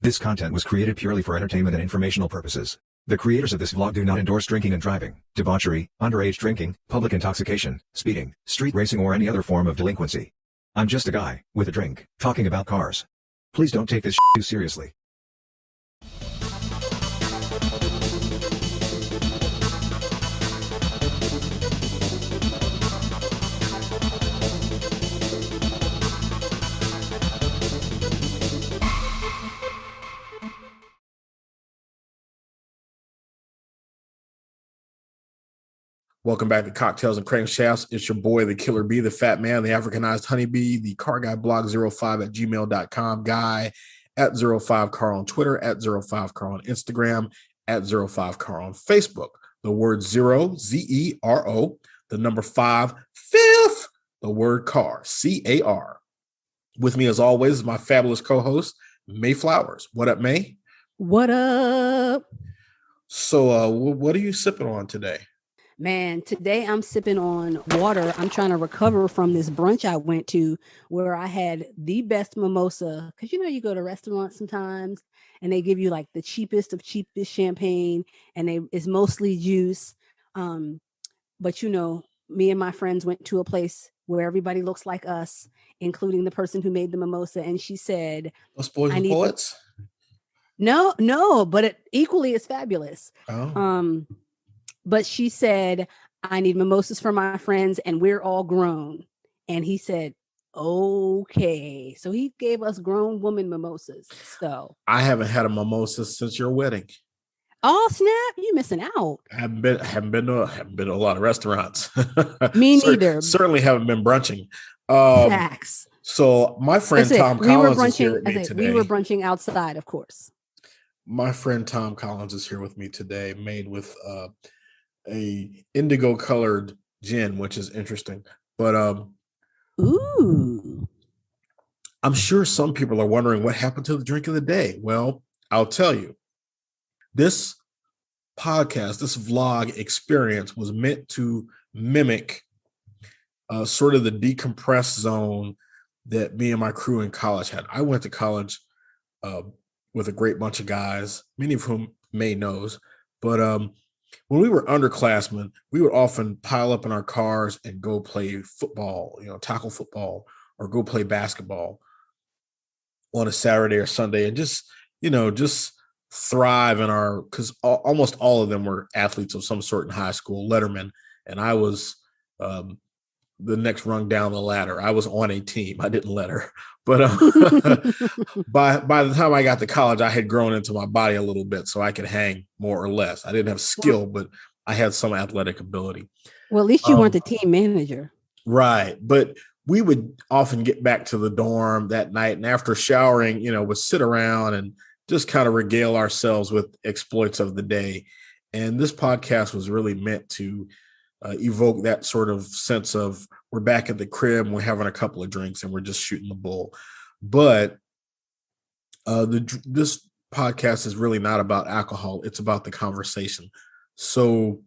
This content was created purely for entertainment and informational purposes. The creators of this vlog do not endorse drinking and driving, debauchery, underage drinking, public intoxication, speeding, street racing or any other form of delinquency. I'm just a guy, with a drink, talking about cars. Please don't take this too seriously. Welcome back to Cocktails and Crankshafts. It's your boy, the Killer Bee, the Fat Man, the Africanized Honeybee, the Car Guy Blog 05 at gmail.com, Guy at 05car on Twitter, at 05car on Instagram, at 05car on Facebook. The word zero, Z-E-R-O, the number 5, fifth, the word car, C-A-R. With me, as always, is my fabulous co-host, Mae Flowers. What up, Mae? What up? So what are you sipping on today? Man, today I'm sipping on water. I'm trying to recover from this brunch I went to where I had the best mimosa. Because, you go to restaurants sometimes and they give you like the cheapest of cheapest champagne and it's mostly juice. But, me and my friends went to a place where everybody looks like us, including the person who made the mimosa. And she said, Those boys and poets? No, but it equally is fabulous. Oh. But she said, I need mimosas for my friends and we're all grown. And he said, okay. So he gave us grown woman mimosas. So I haven't had a mimosa since your wedding. Oh, snap. You missing out. I haven't been to a lot of restaurants. Me neither. Certainly haven't been brunching. Facts. So my friend Tom Collins is here with me today. We were brunching outside, of course. My friend Tom Collins is here with me today, made with a indigo colored gin, which is interesting. But ooh, I'm sure some people are wondering what happened to the drink of the day. Well, I'll tell you. This podcast, this vlog experience was meant to mimic sort of the decompressed zone that me and my crew in college had. I went to college with a great bunch of guys, many of whom Mae knows, but when we were underclassmen, we would often pile up in our cars and go play football, tackle football, or go play basketball on a Saturday or Sunday, and just thrive in because almost all of them were athletes of some sort in high school, lettermen, and I was the next rung down the ladder. I was on a team. I didn't letter, but by the time I got to college, I had grown into my body a little bit, so I could hang more or less. I didn't have skill, but I had some athletic ability. Well, at least you weren't the team manager. Right. But we would often get back to the dorm that night, and after showering, would sit around and just kind of regale ourselves with exploits of the day. And this podcast was really meant to evoke that sort of sense of we're back at the crib, and we're having a couple of drinks, and we're just shooting the bull. But this podcast is really not about alcohol. It's about the conversation. So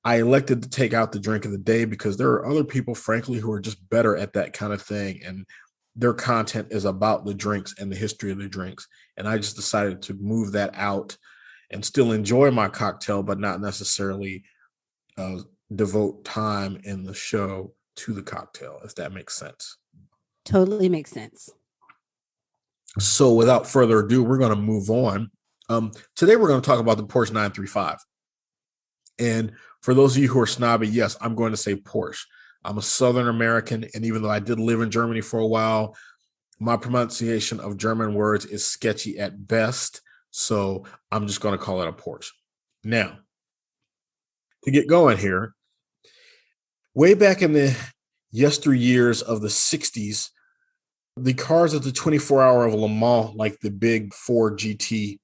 I elected to take out the drink of the day because there are other people, frankly, who are just better at that kind of thing. And their content is about the drinks and the history of the drinks. And I just decided to move that out and still enjoy my cocktail, but not necessarily devote time in the show to the cocktail, if that makes sense. Totally makes sense. So without further ado, we're going to move on. Today, we're going to talk about the Porsche 935. And for those of you who are snobby, yes, I'm going to say Porsche. I'm a Southern American, and even though I did live in Germany for a while, my pronunciation of German words is sketchy at best, so I'm just going to call it a Porsche. Now, to get going here, way back in the yesteryears of the 60s, the cars at the 24-hour of Le Mans, like the big Ford GT,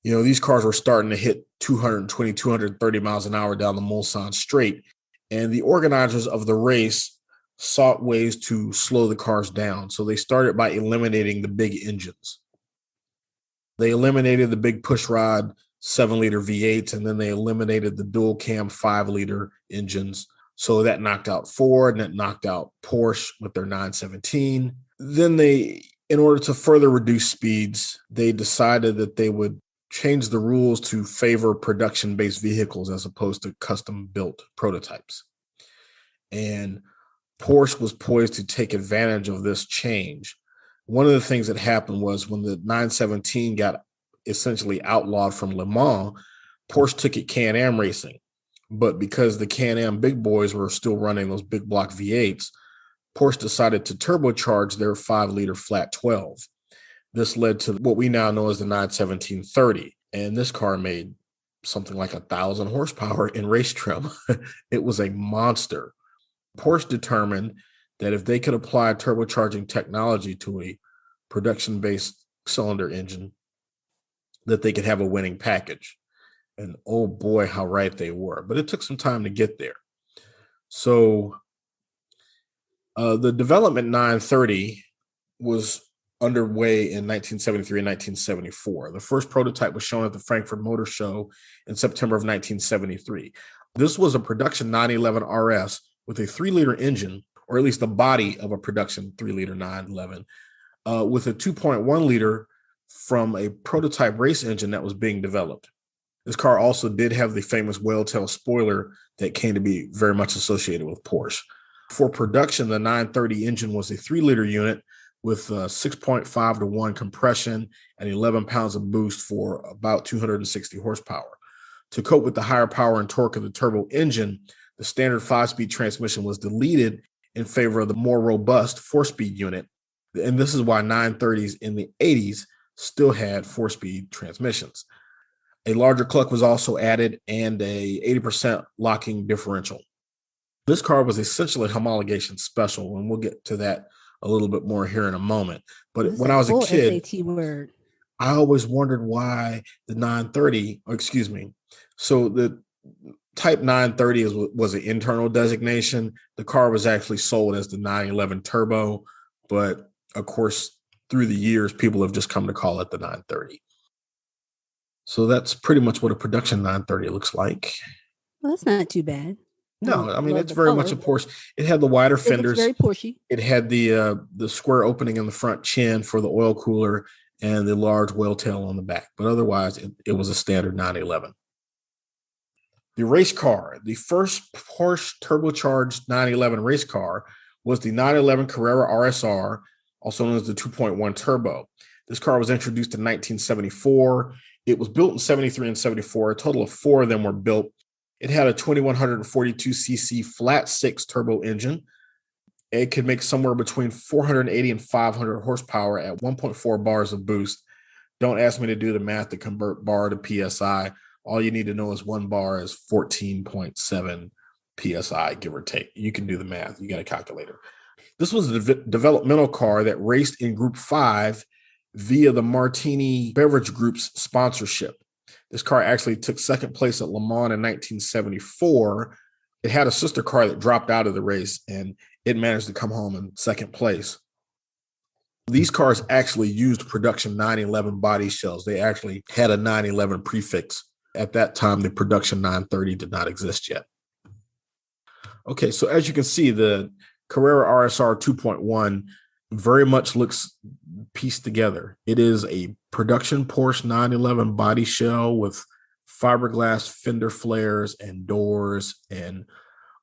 these cars were starting to hit 220, 230 miles an hour down the Mulsanne Straight. And the organizers of the race sought ways to slow the cars down. So they started by eliminating the big engines. They eliminated the big pushrod 7-liter V8s, and then they eliminated the dual cam 5-liter engines. So that knocked out Ford, and that knocked out Porsche with their 917. Then they In order to further reduce speeds, they decided that they would change the rules to favor production-based vehicles as opposed to custom-built prototypes. And Porsche was poised to take advantage of this change. One of the things that happened was when the 917 got essentially outlawed from Le Mans, Porsche took it Can-Am racing. But because the Can-Am big boys were still running those big block V8s, Porsche decided to turbocharge their 5-liter flat 12. This led to what we now know as the 917-30. And this car made something like 1,000 horsepower in race trim. It was a monster. Porsche determined that if they could apply turbocharging technology to a production-based cylinder engine, that they could have a winning package. And oh boy, how right they were. But it took some time to get there. So the development 930 was underway in 1973 and 1974. The first prototype was shown at the Frankfurt Motor Show in September of 1973. This was a production 911 RS with a 3-liter engine, or at least the body of a production 3-liter 911, with a 2.1-liter from a prototype race engine that was being developed. This car also did have the famous whale-tail spoiler that came to be very much associated with Porsche. For production, the 930 engine was a 3-liter unit with 6.5 to 1 compression and 11 pounds of boost for about 260 horsepower. To cope with the higher power and torque of the turbo engine, the standard 5-speed transmission was deleted in favor of the more robust 4-speed unit. And this is why 930s in the 80s still had 4-speed transmissions. A larger clutch was also added and a 80% locking differential. This car was essentially homologation special, and we'll get to that a little bit more here in a moment. But when I was a kid, SAT word. I always wondered why the 930, so the Type 930 was an internal designation. The car was actually sold as the 911 Turbo, but of course, through the years, people have just come to call it the 930. So that's pretty much what a production 930 looks like. Well, that's not too bad. No, I mean, it's very much a Porsche. It had the wider fenders. Very Porsche. It had the square opening in the front chin for the oil cooler and the large whale tail on the back. But otherwise, it was a standard 911. The race car, the first Porsche turbocharged 911 race car was the 911 Carrera RSR, also known as the 2.1 turbo. This car was introduced in 1974. It was built in 73 and 74. A total of 4 of them were built. It had a 2142cc flat 6 turbo engine. It could make somewhere between 480 and 500 horsepower at 1.4 bars of boost. Don't ask me to do the math to convert bar to PSI. All you need to know is 1 bar is 14.7 PSI, give or take. You can do the math. You got a calculator. This was a developmental car that raced in Group 5 via the Martini Beverage Group's sponsorship. This car actually took second place at Le Mans in 1974. It had a sister car that dropped out of the race, and it managed to come home in second place. These cars actually used production 911 body shells. They actually had a 911 prefix. At that time, the production 930 did not exist yet. Okay, so as you can see, the Carrera RSR 2.1 very much looks pieced together. It is a production Porsche 911 body shell with fiberglass fender flares and doors and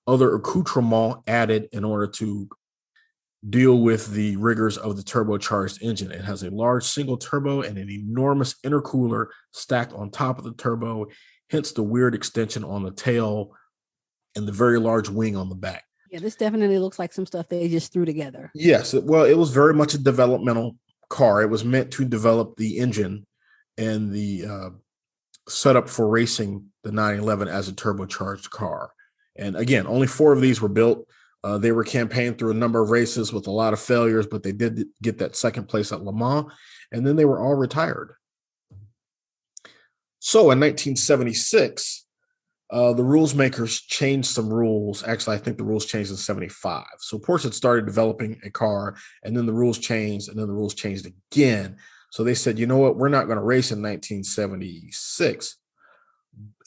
other accoutrements added in order to deal with the rigors of the turbocharged engine. It has a large single turbo and an enormous intercooler stacked on top of the turbo, hence the weird extension on the tail and the very large wing on the back. Yeah, this definitely looks like some stuff they just threw together. Yes, well, it was very much a developmental car. It was meant to develop the engine and the setup for racing the 911 as a turbocharged car. And again, only 4 of these were built. They were campaigned through a number of races with a lot of failures, but they did get that second place at Le Mans, and then they were all retired. So in 1976, the rules makers changed some rules. Actually, I think the rules changed in 75. So Porsche had started developing a car, and then the rules changed, and then the rules changed again. So they said, you know what, we're not going to race in 1976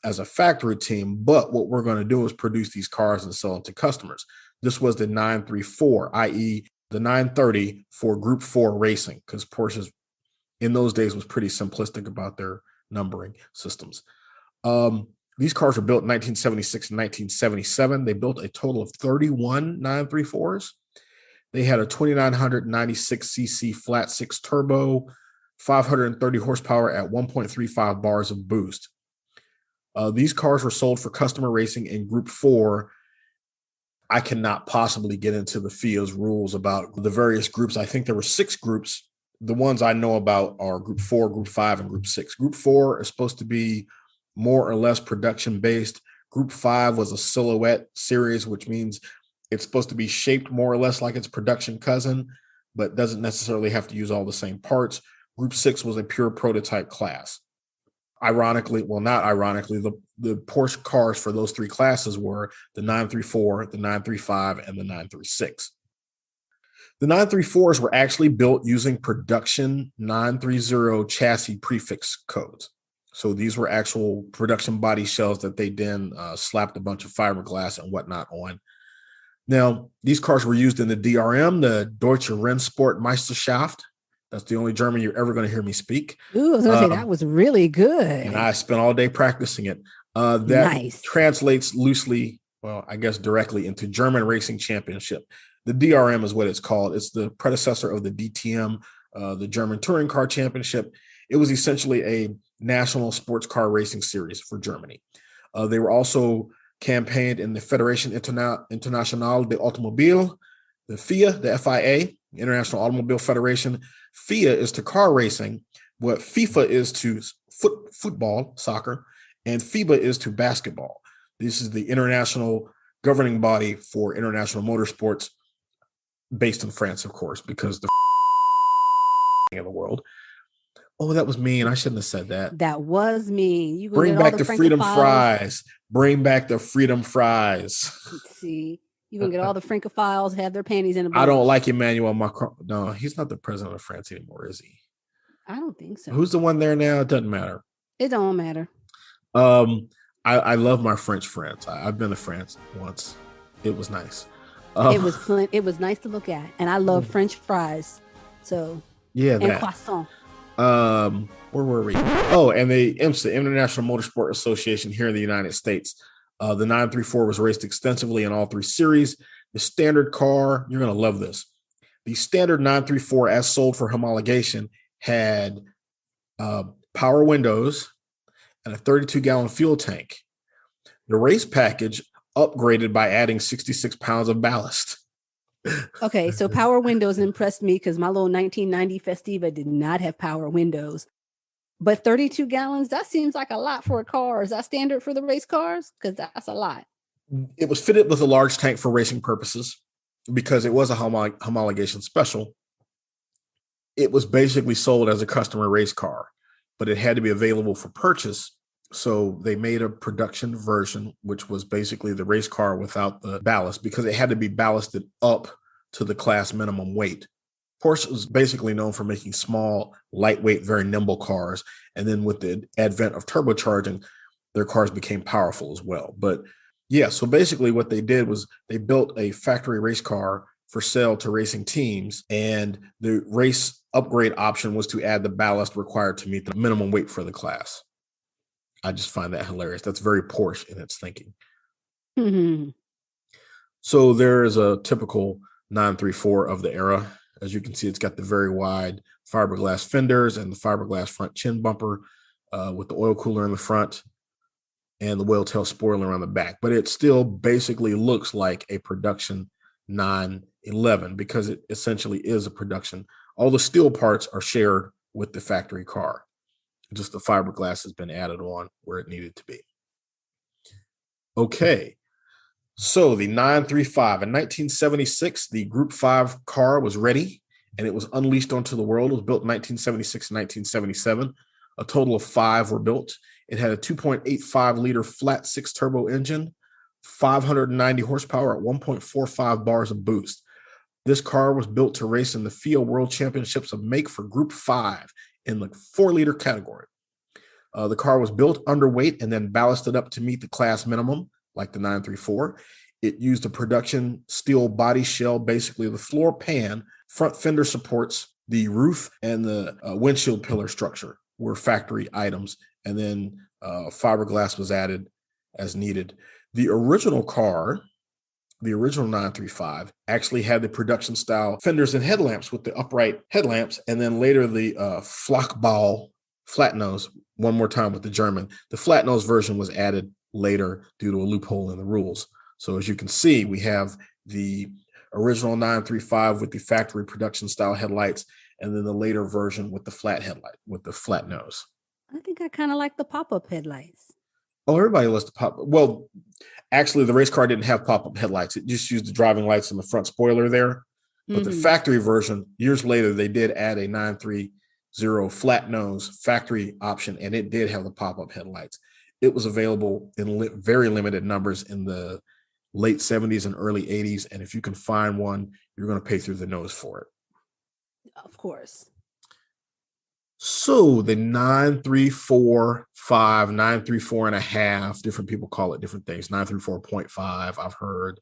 as a factory team, but what we're going to do is produce these cars and sell them to customers. This was the 934, i.e., the 930 for Group 4 racing, because Porsche in those days was pretty simplistic about their numbering systems. These cars were built in 1976 and 1977. They built a total of 31 934s. They had a 2,996cc flat six turbo, 530 horsepower at 1.35 bars of boost. These cars were sold for customer racing in Group 4. I cannot possibly get into the FIA's rules about the various groups. I think there were 6 groups. The ones I know about are Group 4, Group 5, and Group 6. Group 4 is supposed to be more or less production-based. Group 5 was a silhouette series, which means it's supposed to be shaped more or less like its production cousin, but doesn't necessarily have to use all the same parts. Group 6 was a pure prototype class. Ironically, well, not ironically, the Porsche cars for those 3 classes were the 934, the 935, and the 936. The 934s were actually built using production 930 chassis prefix codes. So these were actual production body shells that they then slapped a bunch of fiberglass and whatnot on. Now, these cars were used in the DRM, the Deutsche Rennsport Meisterschaft. That's the only German you're ever going to hear me speak. Ooh, I was going to say, that was really good. And I spent all day practicing it. That nice. Translates loosely, well, I guess directly into German Racing Championship. The DRM is what it's called. It's the predecessor of the DTM, the German Touring Car Championship. It was essentially a national sports car racing series for Germany. They were also campaigned in the Fédération Internationale de Automobile, the FIA, the FIA, International Automobile Federation. FIA is to car racing what FIFA is to football, soccer, and FIBA is to basketball. This is the international governing body for international motorsports, based in France, of course, because the in the world. Oh, that was mean. I shouldn't have said that. That was mean. You bring back the freedom fries. Bring back the freedom fries. Let's see. You can get all the Francophiles have their panties in a bunch. I don't like Emmanuel Macron. No, he's not the president of France anymore, is he? I don't think so. Who's the one there now? It doesn't matter. It don't matter. I love my French friends. I've been to France once. It was nice. It was nice to look at, and I love French fries. So yeah, and croissant. Where were we? Oh, and the IMSA, International Motorsport Association here in the United States. The 934 was raced extensively in all 3 series. The standard car, you're going to love this. The standard 934 as sold for homologation had power windows and a 32-gallon fuel tank. The race package upgraded by adding 66 pounds of ballast. Okay, so power windows impressed me because my little 1990 Festiva did not have power windows. But 32 gallons, that seems like a lot for a car. Is that standard for the race cars? Because that's a lot. It was fitted with a large tank for racing purposes because it was a homologation special. It was basically sold as a customer race car, but it had to be available for purchase. So they made a production version, which was basically the race car without the ballast because it had to be ballasted up to the class minimum weight. Porsche was basically known for making small, lightweight, very nimble cars. And then with the advent of turbocharging, their cars became powerful as well. But yeah, so basically what they did was they built a factory race car for sale to racing teams. And the race upgrade option was to add the ballast required to meet the minimum weight for the class. I just find that hilarious. That's very Porsche in its thinking. Mm-hmm. So there is a typical 934 of the era. As you can see, it's got the very wide fiberglass fenders and the fiberglass front chin bumper with the oil cooler in the front and the whale tail spoiler on the back. But it still basically looks like a production 911 because it essentially is a production. All the steel parts are shared with the factory car. Just the fiberglass has been added on where it needed to be. Okay. So the 935 in 1976, the Group 5 car was ready and it was unleashed onto the world. It was built in 1976 and 1977. A total of 5 were built. It had a 2.85 liter flat 6 turbo engine, 590 horsepower at 1.45 bars of boost. This car was built to race in the FIA World Championships of Make for Group 5 in the 4-liter category. The car was built underweight and then ballasted up to meet the class minimum, like the 934. It used a production steel body shell, basically the floor pan, front fender supports, the roof, and the windshield pillar structure were factory items. And then fiberglass was added as needed. The original car, the original 935, actually had the production style fenders and headlamps with the upright headlamps. And then later the Flachbau flat nose, one more time with the German. The flat nose version was added later due to a loophole in the rules. So as you can see, we have the original 935 with the factory production style headlights, and then the later version with the flat headlight, with the flat nose. I think I kind of like the pop-up headlights. Oh, everybody loves the pop. Well, actually, the race car didn't have pop-up headlights. It just used the driving lights and the front spoiler there. But the factory version, years later, they did add a 930 flat nose factory option, and it did have the pop-up headlights. It was available in very limited numbers in the late 70s and early 80s. And if you can find one, you're going to pay through the nose for it. Of course. So the 934.5, 934.5, different people call it different things. 934.5, I've heard.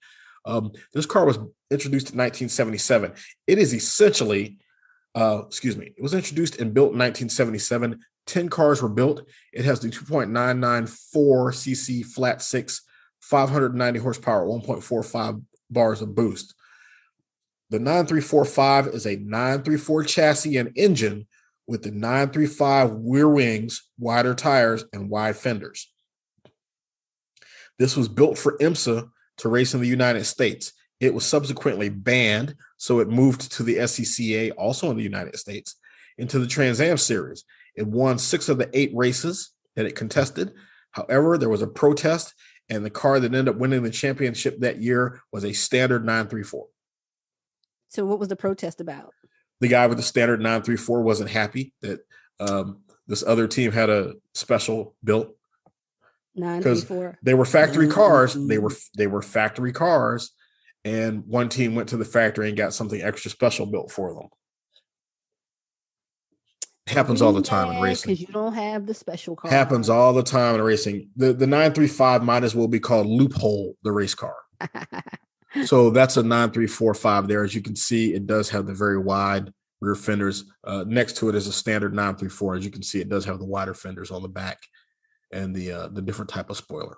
This car was introduced in 1977. It is essentially, it was introduced and built in 1977. 10 cars were built. It has the 2.994 cc flat six, 590 horsepower, 1.45 bars of boost. The 9345 is a 934 chassis and engine with the 935 rear wings, wider tires, and wide fenders. This was built for IMSA to race in the United States. It was subsequently banned, so it moved to the SCCA, also in the United States, into the Trans Am Series. It won 6 of the 8 races that it contested. However, there was a protest, and the car that ended up winning the championship that year was a standard 934. So what was the protest about? The guy with the standard 934 wasn't happy that this other team had a special built. 934. They were factory cars. They were factory cars, and one team went to the factory and got something extra special built for them. Happens all the time in racing. Because you don't have the special car. Happens all the time in racing. The 935 might as well be called Loophole, the race car. So that's a 9345 there. As you can see, it does have the very wide rear fenders. Next to it is a standard 934. As you can see, it does have the wider fenders on the back and the different type of spoiler.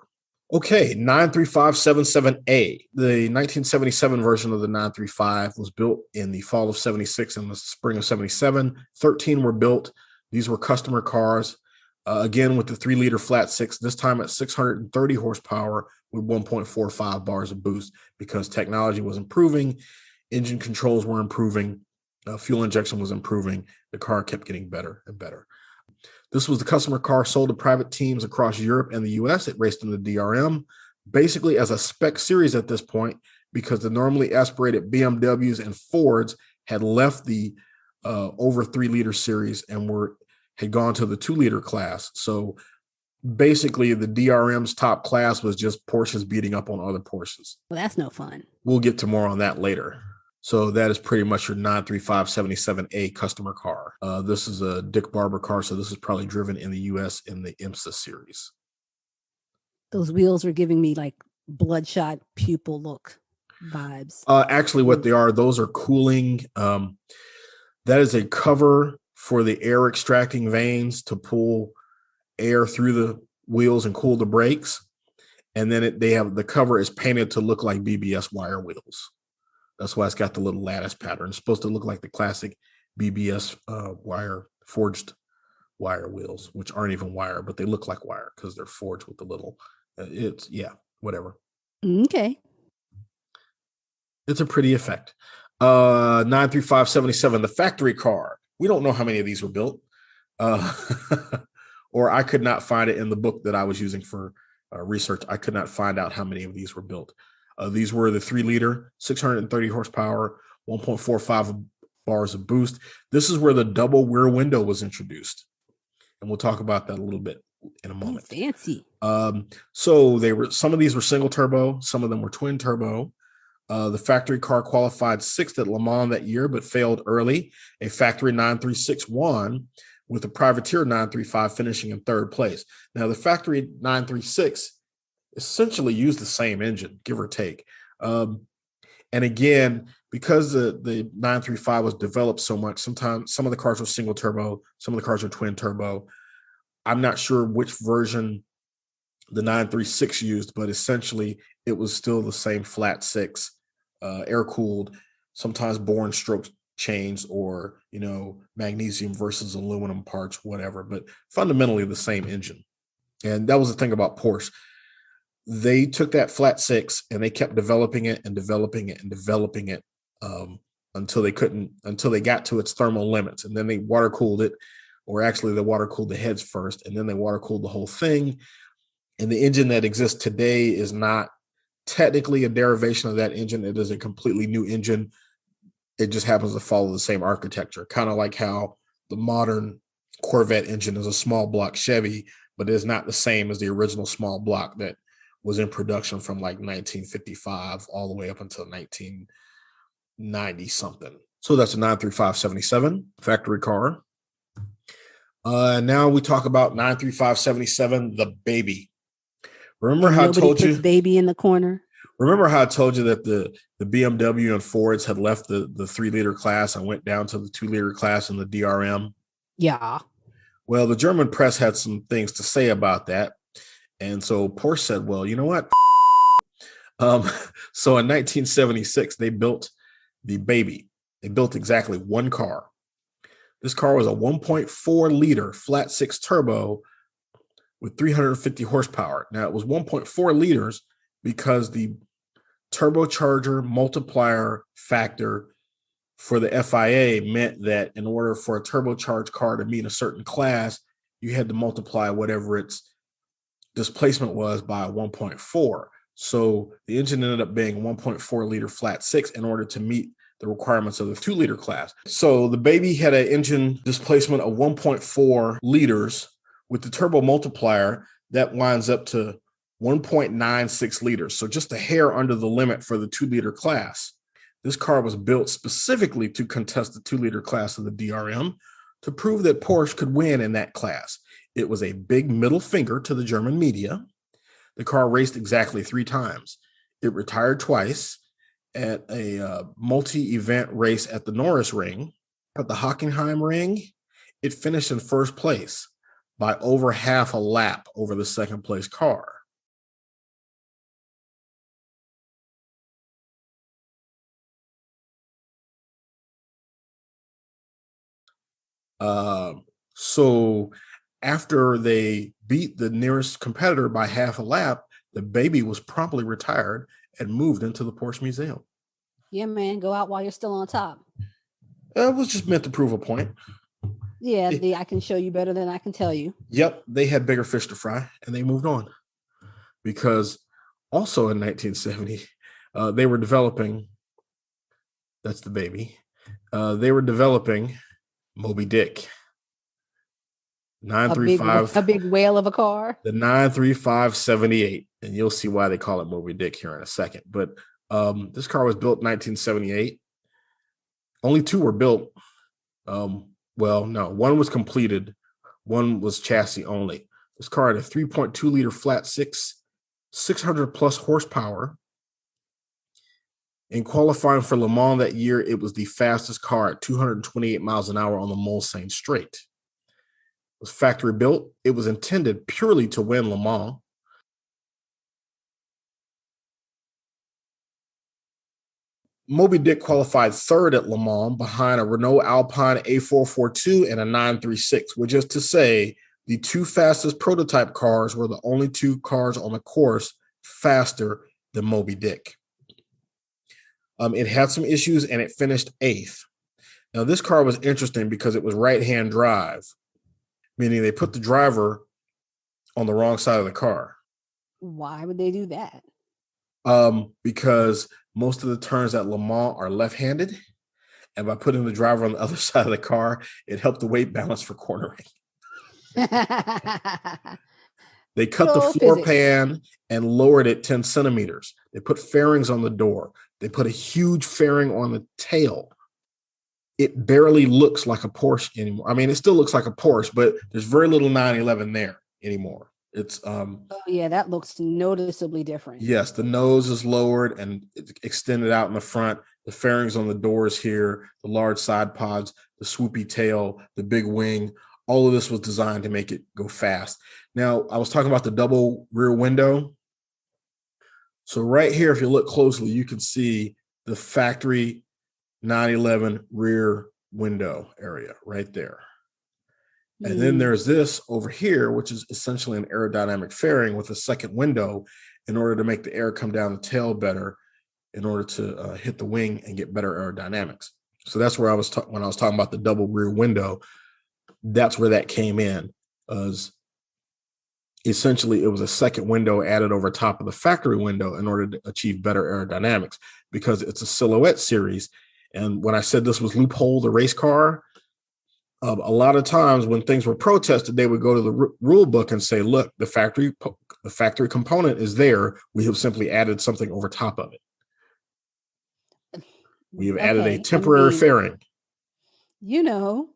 Okay, 93577A. The 1977 version of the 935 was built in the fall of 76 and the spring of 77. 13 were built. These were customer cars. Again, with the 3-liter flat six, this time at 630 horsepower with 1.45 bars of boost, because technology was improving, engine controls were improving, fuel injection was improving. The car kept getting better and better. This was the customer car sold to private teams across Europe and the US. It raced in the DRM, basically as a spec series at this point, because the normally aspirated BMWs and Fords had left the over 3-liter series and had gone to the 2-liter class. So basically the DRM's top class was just Porsches beating up on other Porsches. Well, that's no fun. We'll get to more on that later. So that is pretty much your 93577A customer car. This is a Dick Barber car, so this is probably driven in the US in the IMSA series. Those wheels are giving me like bloodshot pupil look vibes. Actually, what they are, those are cooling. That is a cover for the air extracting vanes to pull air through the wheels and cool the brakes. And then they have the cover is painted to look like BBS wire wheels. That's why it's got the little lattice pattern. It's supposed to look like the classic BBS forged wire wheels, which aren't even wire, but they look like wire because they're forged with the little, whatever. Okay. It's a pretty effect. 93577, the factory car. We don't know how many of these were built. Or I could not find it in the book that I was using for research. I could not find out how many of these were built. These were the 3-liter, 630 horsepower, 1.45 bars of boost. This is where the double rear window was introduced. And we'll talk about that a little bit in a moment. Oh, fancy. So some of these were single turbo, some of them were twin turbo. The factory car qualified 6th at Le Mans that year, but failed early. A factory 936 with a privateer 935 finishing in 3rd place. Now, the factory 936 essentially use the same engine, give or take. And again, because the 935 was developed so much, sometimes some of the cars were single turbo, some of the cars were twin turbo. I'm not sure which version the 936 used, but essentially it was still the same flat six, air cooled, sometimes Bourne stroke chains or, magnesium versus aluminum parts, whatever, but fundamentally the same engine. And that was the thing about Porsche. They took that flat six and they kept developing it and developing it and developing it until they got to its thermal limits. And then they water cooled it, or actually they water cooled the heads first, and then they water cooled the whole thing. And the engine that exists today is not technically a derivation of that engine. It is a completely new engine. It just happens to follow the same architecture, kind of like how the modern Corvette engine is a small block Chevy, but it is not the same as the original small block that was in production from like 1955 all the way up until 1990 something. So that's a 935-77 factory car. Now we talk about 935-77, the baby. Remember how I told you baby in the corner? Remember how I told you that the BMW and Fords had left the 3-liter class and went down to the 2-liter class in the DRM? Yeah. Well, the German press had some things to say about that. And so Porsche said, well, you know what? So in 1976, they built the baby. They built exactly one car. This car was a 1.4 liter flat six turbo with 350 horsepower. Now it was 1.4 liters because the turbocharger multiplier factor for the FIA meant that in order for a turbocharged car to meet a certain class, you had to multiply whatever its displacement was by 1.4. So the engine ended up being 1.4 liter flat six in order to meet the requirements of the 2-liter class. So the baby had an engine displacement of 1.4 liters. With the turbo multiplier, that winds up to 1.96 liters. So just a hair under the limit for the 2-liter class. This car was built specifically to contest the 2-liter class of the DRM to prove that Porsche could win in that class. It was a big middle finger to the German media. The car raced exactly 3 times. It retired twice at a multi-event race at the Norris Ring. At the Hockenheim Ring, it finished in first place by over half a lap over the second place car. So after they beat the nearest competitor by half a lap, the baby was promptly retired and moved into the Porsche Museum. Yeah, man, go out while you're still on top. It was just meant to prove a point. Yeah, I can show you better than I can tell you. Yep, they had bigger fish to fry, and they moved on. Because also in 1970, they were developing, that's the baby, they were developing Moby Dick. 935, a big whale of a car. The 935-78, and you'll see why they call it Moby Dick here in a second. But this car was built in 1978. Only 2 were built. Well, no, 1 was completed. 1 was chassis only. This car had a 3.2 liter flat six, 600 plus horsepower. In qualifying for Le Mans that year, it was the fastest car at 228 miles an hour on the Mulsanne Straight. It was factory built. It was intended purely to win Le Mans. Moby Dick qualified 3rd at Le Mans behind a Renault Alpine A442 and a 936, which is to say the 2 fastest prototype cars were the only 2 cars on the course faster than Moby Dick. It had some issues and it finished 8th. Now, this car was interesting because it was right-hand drive, meaning they put the driver on the wrong side of the car. Why would they do that? Because most of the turns at Le Mans are left-handed, and by putting the driver on the other side of the car, it helped the weight balance for cornering. They cut the floor pan and lowered it 10 centimeters. They put fairings on the door. They put a huge fairing on the tail. It barely looks like a Porsche anymore. I mean, it still looks like a Porsche, but there's very little 911 there anymore. It's Oh yeah, that looks noticeably different. yes, the nose is lowered and it's extended out in the front. The fairings on the doors here, the large side pods, the swoopy tail, the big wing. All of this was designed to make it go fast. Now, I was talking about the double rear window. So right here, if you look closely, you can see the factory 911 rear window area right there. And then there's this over here, which is essentially an aerodynamic fairing with a second window in order to make the air come down the tail better, in order to hit the wing and get better aerodynamics. So that's where I was when I was talking about the double rear window. That's where that came in. Essentially, it was a second window added over top of the factory window in order to achieve better aerodynamics, because it's a silhouette series. And when I said this was loophole the race car, a lot of times when things were protested, they would go to the rule book and say, look, the factory component is there. We have simply added something over top of it. We have added a temporary fairing.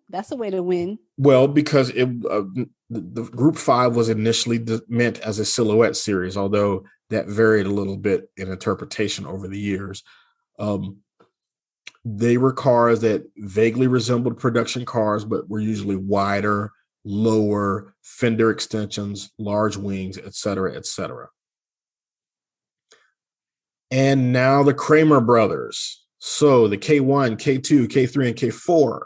That's a way to win. Well, because the Group 5 was initially meant as a silhouette series, although that varied a little bit in interpretation over the years. They were cars that vaguely resembled production cars, but were usually wider, lower, fender extensions, large wings, et cetera, et cetera. And now the Kramer brothers. So the K1, K2, K3, and K4.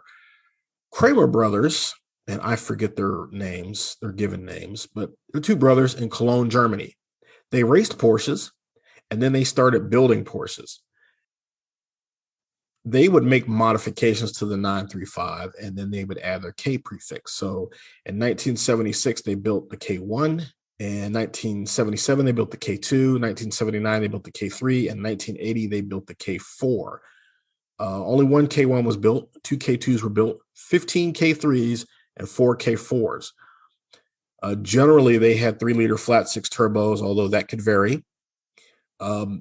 Kramer brothers, and I forget their names, their given names, but they're two brothers in Cologne, Germany. They raced Porsches, and then they started building Porsches. They would make modifications to the 935, and then they would add their K prefix. So in 1976, they built the K1. In 1977, they built the K2. 1979, they built the K3. And 1980, they built the K4. Only one K1 was built. 2 K2s were built, 15 K3s, and 4 K4s. Generally, they had 3-liter flat six turbos, although that could vary.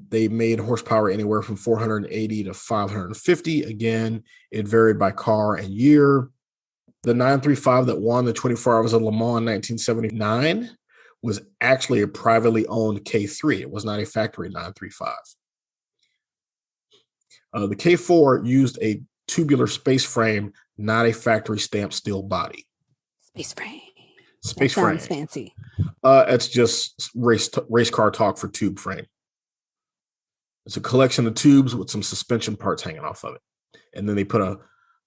They made horsepower anywhere from 480 to 550. Again, it varied by car and year. The 935 that won the 24 Hours of Le Mans in 1979 was actually a privately owned K3. It was not a factory 935. The K4 used a tubular space frame, not a factory stamped steel body. Space frame. Space frame. Sounds fancy. It's just race car talk for tube frame. It's a collection of tubes with some suspension parts hanging off of it. And then they put a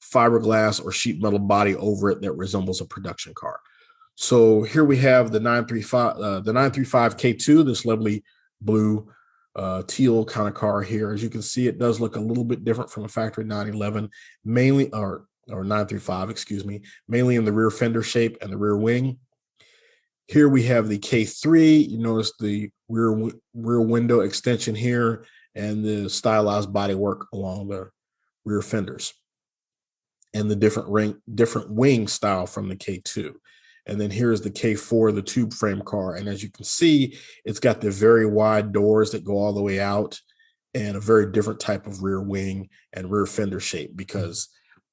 fiberglass or sheet metal body over it that resembles a production car. So here we have the 935 K2, this lovely blue teal kind of car here. As you can see, it does look a little bit different from a factory 911, mainly, or 935, excuse me, mainly in the rear fender shape and the rear wing. Here we have the K3. You notice the rear window extension here and the stylized bodywork along the rear fenders and the different wing style from the K2. And then here's the K4, the tube frame car. And as you can see, it's got the very wide doors that go all the way out and a very different type of rear wing and rear fender shape, because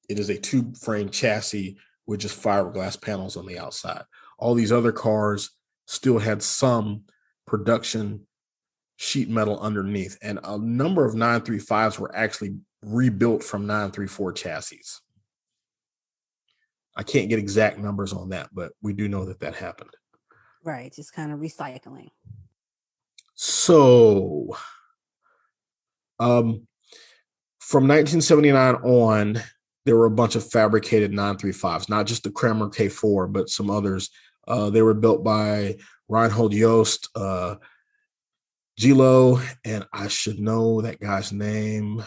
it is a tube frame chassis with just fiberglass panels on the outside. All these other cars still had some production sheet metal underneath. And a number of 935s were actually rebuilt from 934 chassis. I can't get exact numbers on that, but we do know that happened. Right, just kind of recycling. So, from 1979 on, there were a bunch of fabricated 935s, not just the Kramer K4, but some others. They were built by Reinhold Jost, Gilo, and I should know that guy's name,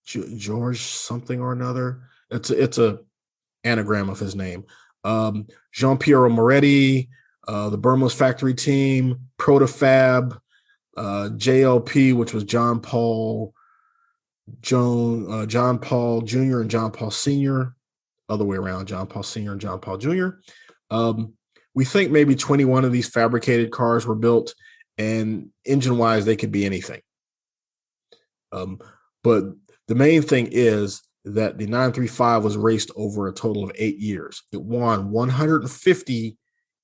George something or another. It's a anagram of his name. Jean-Piero Moretti, the Burmos factory team, Protofab, JLP, which was John Paul Jr. and John Paul Sr., other way around, John Paul Sr. and John Paul Jr. We think maybe 21 of these fabricated cars were built, and engine-wise, they could be anything. But the main thing is that the 935 was raced over a total of 8 years. It won 150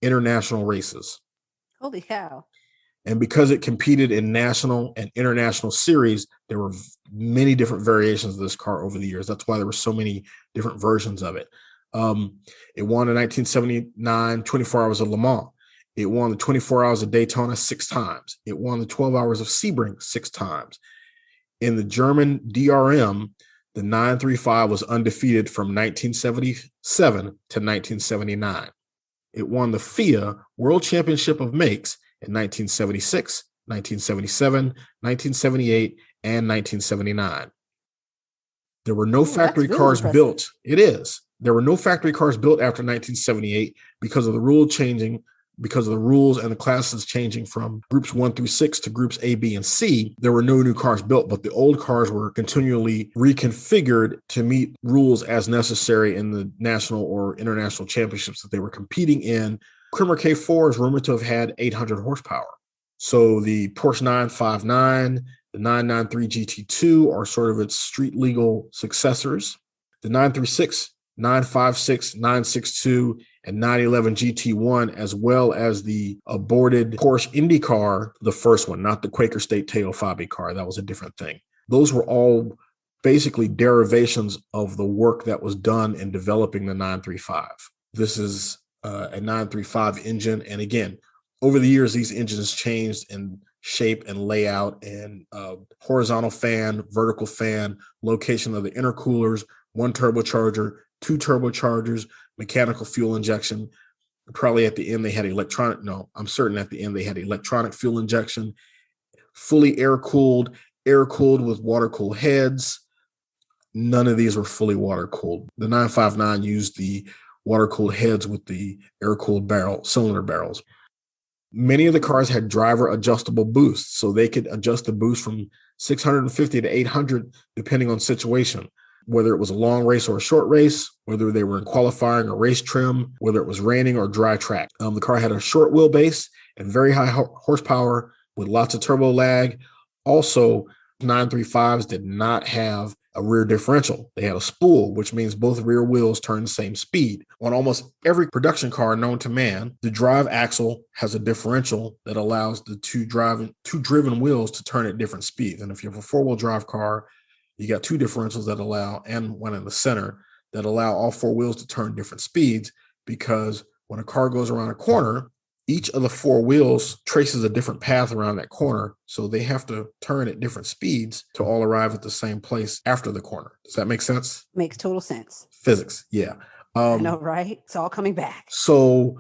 international races. Holy cow. And because it competed in national and international series, there were many different variations of this car over the years. That's why there were so many different versions of it. It won in 1979 24 Hours of Le Mans. It won the 24 Hours of Daytona 6 times. It won the 12 Hours of Sebring 6 times. In the German DRM, the 935 was undefeated from 1977 to 1979. It won the FIA World Championship of Makes in 1976, 1977, 1978, and 1979. There were no factory cars built. It is. There were no factory cars built after 1978 because of the rules and the classes changing from groups 1 through 6 to groups A, B, and C. There were no new cars built, but the old cars were continually reconfigured to meet rules as necessary in the national or international championships that they were competing in. Creamer K4 is rumored to have had 800 horsepower. So the Porsche 959, the 993 GT2 are sort of its street legal successors. The 936, 956, 962, and 911 GT1, as well as the aborted Porsche Indy car, the first one, not the Quaker State Teo Fabi car. That was a different thing. Those were all basically derivations of the work that was done in developing the 935. This is a 935 engine. And again, over the years, these engines changed in shape and layout and horizontal fan, vertical fan, location of the intercoolers, 1 turbocharger, 2 turbochargers, mechanical fuel injection. Probably at the end, they had I'm certain at the end they had electronic fuel injection, fully air-cooled with water-cooled heads. None of these were fully water-cooled. The 959 used the water-cooled heads with the air-cooled cylinder barrels. Many of the cars had driver adjustable boosts, so they could adjust the boost from 650 to 800, depending on situation, whether it was a long race or a short race, whether they were in qualifying or race trim, whether it was raining or dry track. The car had a short wheelbase and very high horsepower with lots of turbo lag. Also, 935s did not have a rear differential. They had a spool, which means both rear wheels turn the same speed. On almost every production car known to man, the drive axle has a differential that allows the two driven wheels to turn at different speeds. And if you have a 4-wheel drive car, you got 2 differentials that allow, and one in the center, that allow all 4 wheels to turn different speeds, because when a car goes around a corner, each of the 4 wheels traces a different path around that corner. So they have to turn at different speeds to all arrive at the same place after the corner. Does that make sense? Makes total sense. Physics, yeah. I know, right? It's all coming back. So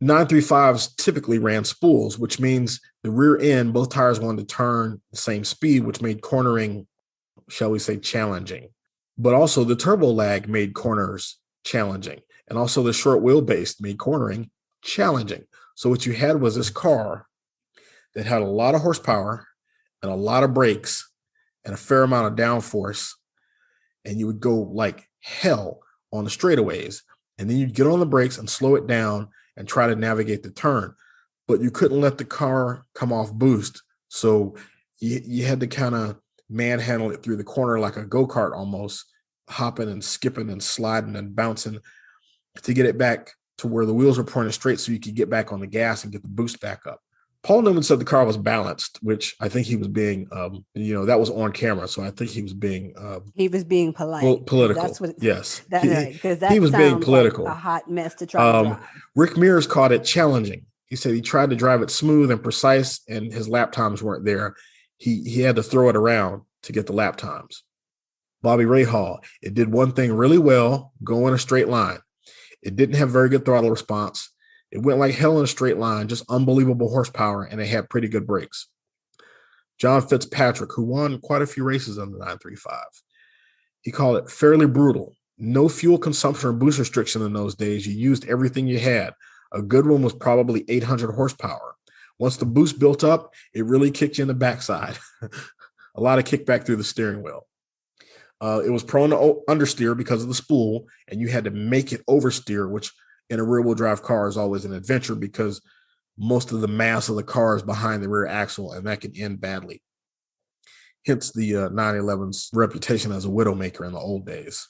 935s typically ran spools, which means the rear end, both tires wanted to turn the same speed, which made cornering, shall we say, challenging. But also the turbo lag made corners challenging. And also the short wheelbase made cornering challenging. So what you had was this car that had a lot of horsepower and a lot of brakes and a fair amount of downforce. And you would go like hell on the straightaways. And then you'd get on the brakes and slow it down and try to navigate the turn. But you couldn't let the car come off boost. So you had to kind of manhandle it through the corner like a go-kart almost, hopping and skipping and sliding and bouncing to get it back to where the wheels were pointed straight so you could get back on the gas and get the boost back up. Paul Newman said the car was balanced, which I think he was being, that was on camera. So I think he was being polite. Political. That's what, yes. That's right. Because he was being political. Like a hot mess to try to drive. Rick Mears called it challenging. He said he tried to drive it smooth and precise, and his lap times weren't there. He had to throw it around to get the lap times. Bobby Rahal, it did one thing really well, go in a straight line. It didn't have very good throttle response. It went like hell in a straight line, just unbelievable horsepower, and it had pretty good brakes. John Fitzpatrick, who won quite a few races on the 935, he called it fairly brutal. No fuel consumption or boost restriction in those days. You used everything you had. A good one was probably 800 horsepower. Once the boost built up, it really kicked you in the backside. A lot of kickback through the steering wheel. It was prone to understeer because of the spool, and you had to make it oversteer, which in a rear-wheel drive car is always an adventure because most of the mass of the car is behind the rear axle, and that can end badly. Hence the 911's reputation as a widowmaker in the old days.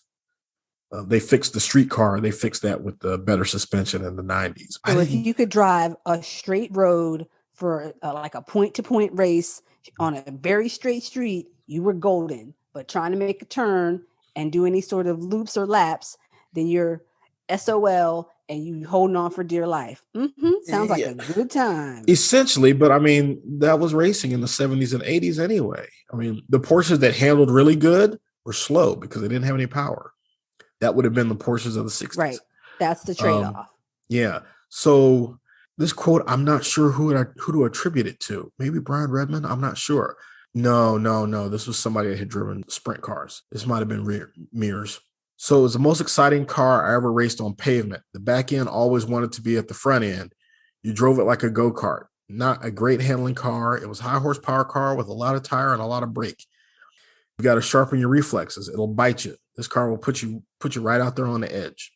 They fixed the street car. They fixed that with the better suspension in the 90s. So if you could drive a straight road for like a point-to-point race on a very straight street, you were golden. But trying to make a turn and do any sort of loops or laps, then you're SOL and you holding on for dear life. Sounds like a good time. Essentially, but I mean, that was racing in the 70s and 80s anyway. I mean, the Porsches that handled really good were slow because they didn't have any power. That would have been the Porsches of the 60s. Right. That's the trade-off. Yeah. So this quote, I'm not sure who to attribute it to. Maybe Brian Redmond. I'm not sure. No. This was somebody that had driven sprint cars. This might have been Mears. So it was the most exciting car I ever raced on pavement. The back end always wanted to be at the front end. You drove it like a go-kart. Not a great handling car. It was a high horsepower car with a lot of tire and a lot of brake. You got to sharpen your reflexes. It'll bite you. This car will put you right out there on the edge.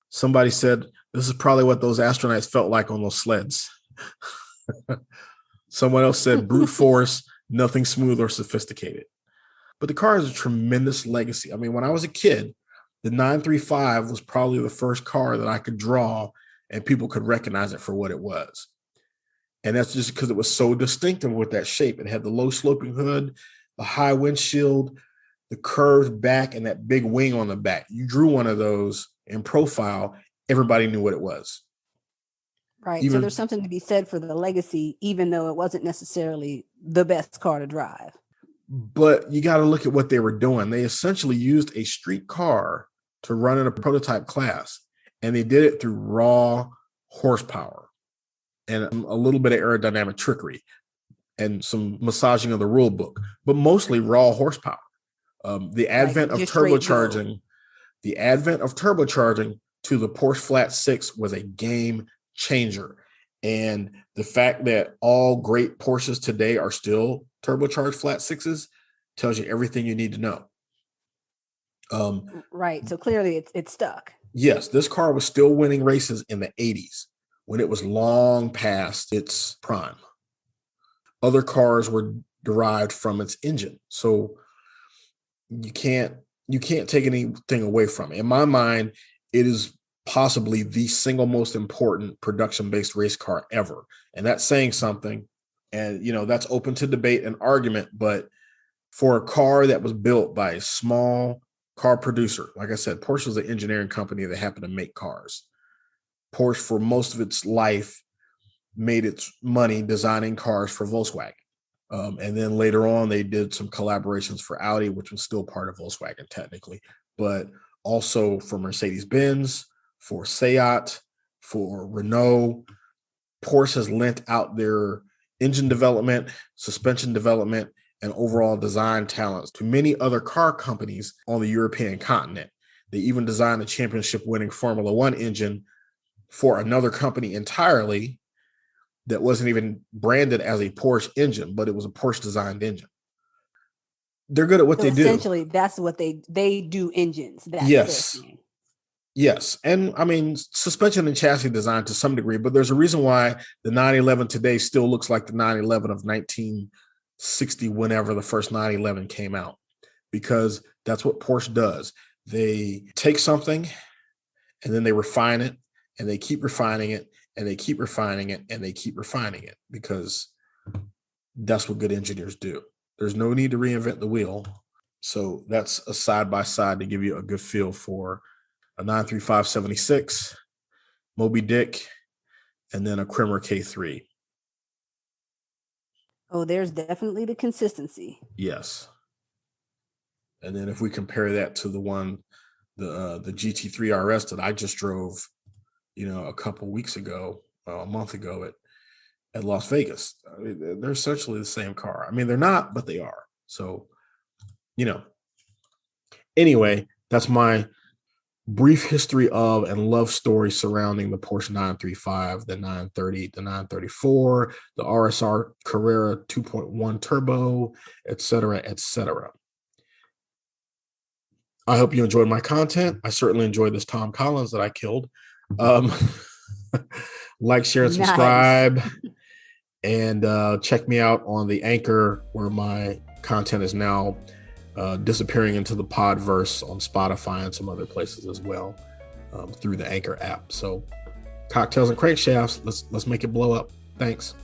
Somebody said, this is probably what those astronauts felt like on those sleds. Someone else said, brute force, nothing smooth or sophisticated. But the car has a tremendous legacy. I mean, when I was a kid, the 935 was probably the first car that I could draw and people could recognize it for what it was. And that's just because it was so distinctive with that shape. It had the low sloping hood, the high windshield, the curved back, and that big wing on the back. You drew one of those in profile, everybody knew what it was. Right. So there's something to be said for the legacy, even though it wasn't necessarily the best car to drive. But you got to look at what they were doing. They essentially used a street car to run in a prototype class, and they did it through raw horsepower and a little bit of aerodynamic trickery and some massaging of the rule book, but mostly raw horsepower. The advent of turbocharging to the Porsche Flat 6 was a game changer. And the fact that all great Porsches today are still turbocharged flat sixes tells you everything you need to know. Right. So clearly it's stuck. Yes, this car was still winning races in the 80s when it was long past its prime. Other cars were derived from its engine. So you can't take anything away from it. In my mind, it is possibly the single most important production-based race car ever. And that's saying something. And, that's open to debate and argument. But for a car that was built by a small car producer, like I said, Porsche was an engineering company that happened to make cars. Porsche, for most of its life, made its money designing cars for Volkswagen. And then later on, they did some collaborations for Audi, which was still part of Volkswagen technically, but also for Mercedes-Benz, for Seat, for Renault. Porsche has lent out their engine development, suspension development, and overall design talents to many other car companies on the European continent. They even designed a championship-winning Formula One engine for another company entirely that wasn't even branded as a Porsche engine, but it was a Porsche-designed engine. They're good at what they do. Essentially, that's what they do engines. That's yes. Yes. And I mean, suspension and chassis design to some degree, but there's a reason why the 911 today still looks like the 911 of 1960, whenever the first 911 came out, because that's what Porsche does. They take something and then they refine it, and they keep refining it, and they keep refining it, and they keep refining it, because that's what good engineers do. There's no need to reinvent the wheel. So that's a side-by-side to give you a good feel for a 935-76, Moby Dick, and then a Kremer K3. Oh, there's definitely the consistency. Yes. And then if we compare that to the one, the GT3 RS that I just drove, a couple weeks ago, a month ago at Las Vegas, I mean, they're essentially the same car. I mean, they're not, but they are. So, anyway, that's my brief history of and love story surrounding the Porsche 935, the 930, the 934, the RSR Carrera 2.1 Turbo, et cetera, et cetera. I hope you enjoyed my content. I certainly enjoyed this Tom Collins that I killed. Like, share, and subscribe. Nice. And check me out on the Anchor, where my content is now disappearing into the Podverse on Spotify and some other places as well, through the Anchor app. So Cocktails and Crankshafts, let's make it blow up. Thanks.